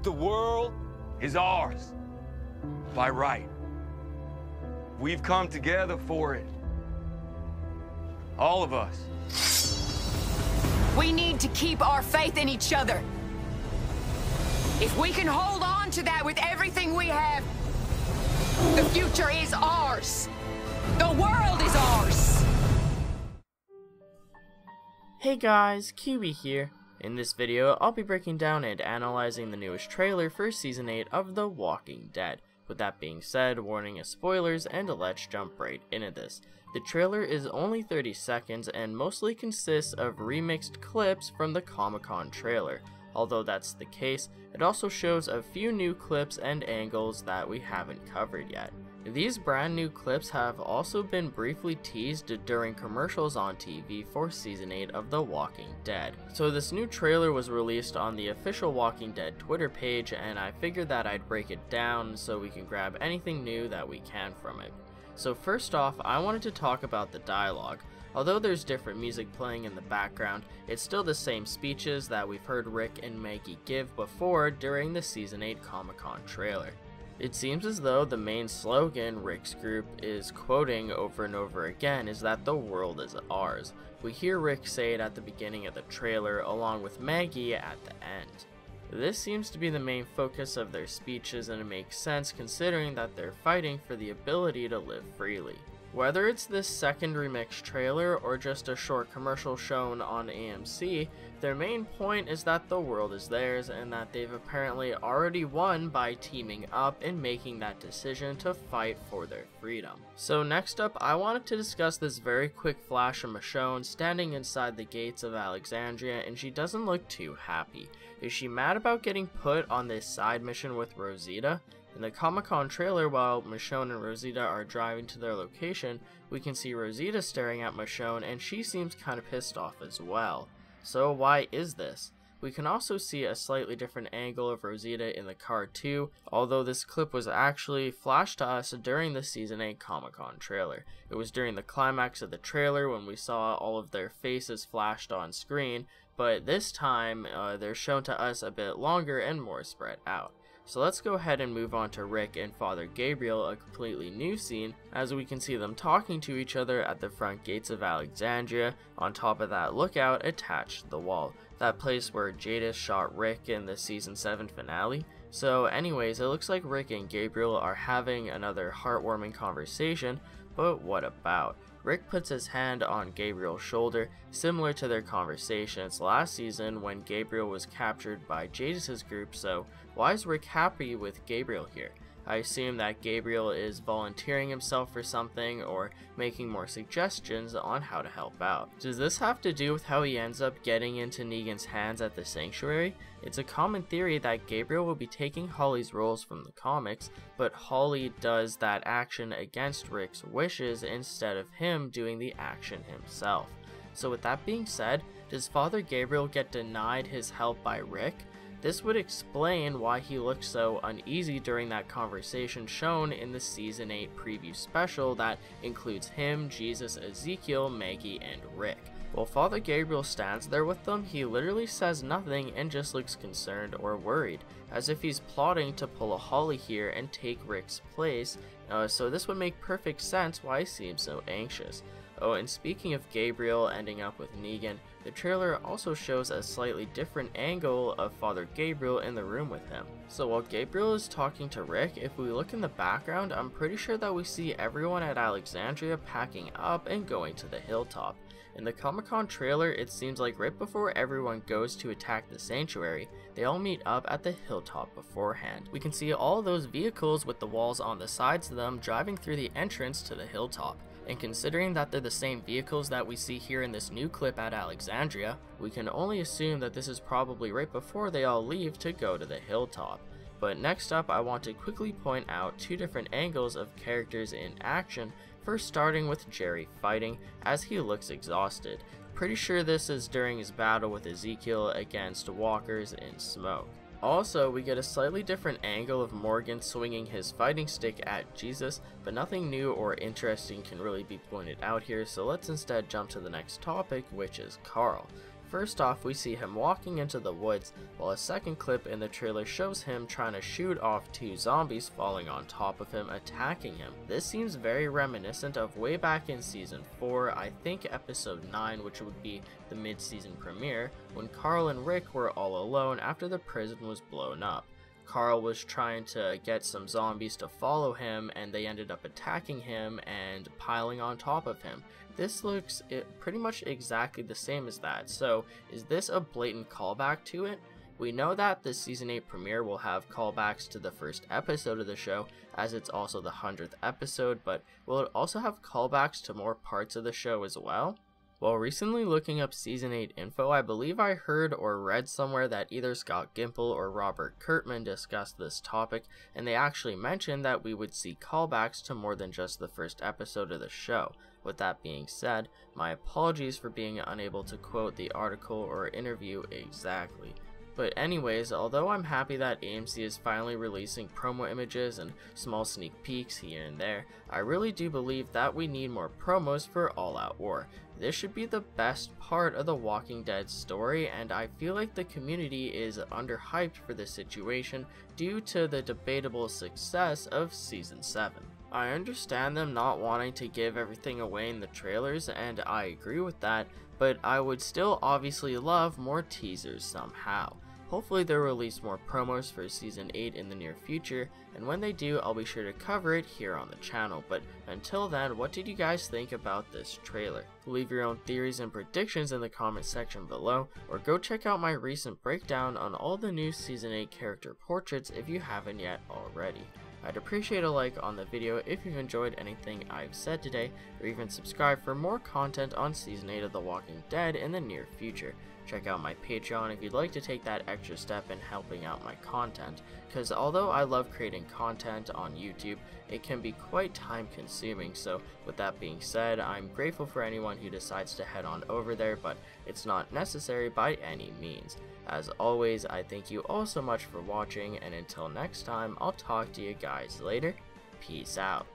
The world is ours by right. We've come together for it. All of us. We need to keep our faith in each other. If we can hold on to that with everything we have, the future is ours. The world is ours. Hey guys, QB here. In this video, I'll be breaking down and analyzing the newest trailer for Season 8 of The Walking Dead. With that being said, warning of spoilers, and let's jump right into this. The trailer is only 30 seconds and mostly consists of remixed clips from the Comic-Con trailer. Although that's the case, it also shows a few new clips and angles that we haven't covered yet. These brand new clips have also been briefly teased during commercials on TV for Season 8 of The Walking Dead. So this new trailer was released on the official Walking Dead Twitter page, and I figured that I'd break it down so we can grab anything new that we can from it. So first off, I wanted to talk about the dialogue. Although there's different music playing in the background, it's still the same speeches that we've heard Rick and Maggie give before during the Season 8 Comic-Con trailer. It seems as though the main slogan Rick's group is quoting over and over again is that the world is ours. We hear Rick say it at the beginning of the trailer along with Maggie at the end. This seems to be the main focus of their speeches, and it makes sense considering that they're fighting for the ability to live freely. Whether it's this second remix trailer or just a short commercial shown on AMC, their main point is that the world is theirs and that they've apparently already won by teaming up and making that decision to fight for their freedom. So next up, I wanted to discuss this very quick flash of Michonne standing inside the gates of Alexandria, and she doesn't look too happy. Is she mad about getting put on this side mission with Rosita? In the Comic-Con trailer, while Michonne and Rosita are driving to their location, we can see Rosita staring at Michonne, and she seems kind of pissed off as well. So why is this? We can also see a slightly different angle of Rosita in the car too, although this clip was actually flashed to us during the Season 8 Comic-Con trailer. It was during the climax of the trailer when we saw all of their faces flashed on screen, but this time they're shown to us a bit longer and more spread out. So let's go ahead and move on to Rick and Father Gabriel, a completely new scene, as we can see them talking to each other at the front gates of Alexandria, on top of that lookout attached to the wall, that place where Jadis shot Rick in the Season 7 finale. So anyways, it looks like Rick and Gabriel are having another heartwarming conversation, but what about? Rick puts his hand on Gabriel's shoulder, similar to their conversations last season when Gabriel was captured by Jadis' group, so why is Rick happy with Gabriel here? I assume that Gabriel is volunteering himself for something or making more suggestions on how to help out. Does this have to do with how he ends up getting into Negan's hands at the Sanctuary? It's a common theory that Gabriel will be taking Holly's roles from the comics, but Holly does that action against Rick's wishes instead of him doing the action himself. So with that being said, does Father Gabriel get denied his help by Rick? This would explain why he looked so uneasy during that conversation shown in the Season 8 preview special that includes him, Jesus, Ezekiel, Maggie, and Rick. While Father Gabriel stands there with them, he literally says nothing and just looks concerned or worried, as if he's plotting to pull a Holly here and take Rick's place, so this would make perfect sense why he seems so anxious. Oh, and speaking of Gabriel ending up with Negan, the trailer also shows a slightly different angle of Father Gabriel in the room with him. So while Gabriel is talking to Rick, if we look in the background, I'm pretty sure that we see everyone at Alexandria packing up and going to the hilltop. In the Comic-Con trailer, it seems like right before everyone goes to attack the Sanctuary, they all meet up at the hilltop beforehand. We can see all those vehicles with the walls on the sides of them driving through the entrance to the hilltop. And considering that they're the same vehicles that we see here in this new clip at Alexandria, we can only assume that this is probably right before they all leave to go to the hilltop. But next up, I want to quickly point out two different angles of characters in action, first starting with Jerry fighting as he looks exhausted. Pretty sure this is during his battle with Ezekiel against walkers in smoke. Also, we get a slightly different angle of Morgan swinging his fighting stick at Jesus, but nothing new or interesting can really be pointed out here, so let's instead jump to the next topic, which is Carl. First off, we see him walking into the woods, while a second clip in the trailer shows him trying to shoot off 2 zombies falling on top of him, attacking him. This seems very reminiscent of way back in season 4, I think episode 9, which would be the mid-season premiere, when Carl and Rick were all alone after the prison was blown up. Carl was trying to get some zombies to follow him, and they ended up attacking him and piling on top of him. This looks pretty much exactly the same as that, so is this a blatant callback to it? We know that the season 8 premiere will have callbacks to the first episode of the show, as it's also the 100th episode, but will it also have callbacks to more parts of the show as well? While recently looking up season 8 info, I believe I heard or read somewhere that either Scott Gimple or Robert Kurtman discussed this topic, and they actually mentioned that we would see callbacks to more than just the first episode of the show. With that being said, my apologies for being unable to quote the article or interview exactly. But anyways, although I'm happy that AMC is finally releasing promo images and small sneak peeks here and there, I really do believe that we need more promos for All Out War. This should be the best part of the Walking Dead story, and I feel like the community is underhyped for this situation due to the debatable success of Season 7. I understand them not wanting to give everything away in the trailers, and I agree with that, but I would still obviously love more teasers somehow. Hopefully they'll release more promos for Season 8 in the near future, and when they do, I'll be sure to cover it here on the channel. But until then, what did you guys think about this trailer? Leave your own theories and predictions in the comment section below, or go check out my recent breakdown on all the new Season 8 character portraits if you haven't yet already. I'd appreciate a like on the video if you've enjoyed anything I've said today, or even subscribe for more content on Season 8 of The Walking Dead in the near future. Check out my Patreon if you'd like to take that extra step in helping out my content, because although I love creating content on YouTube, it can be quite time consuming. So with that being said, I'm grateful for anyone who decides to head on over there, but it's not necessary by any means. As always, I thank you all so much for watching, and until next time, I'll talk to you guys later. Peace out.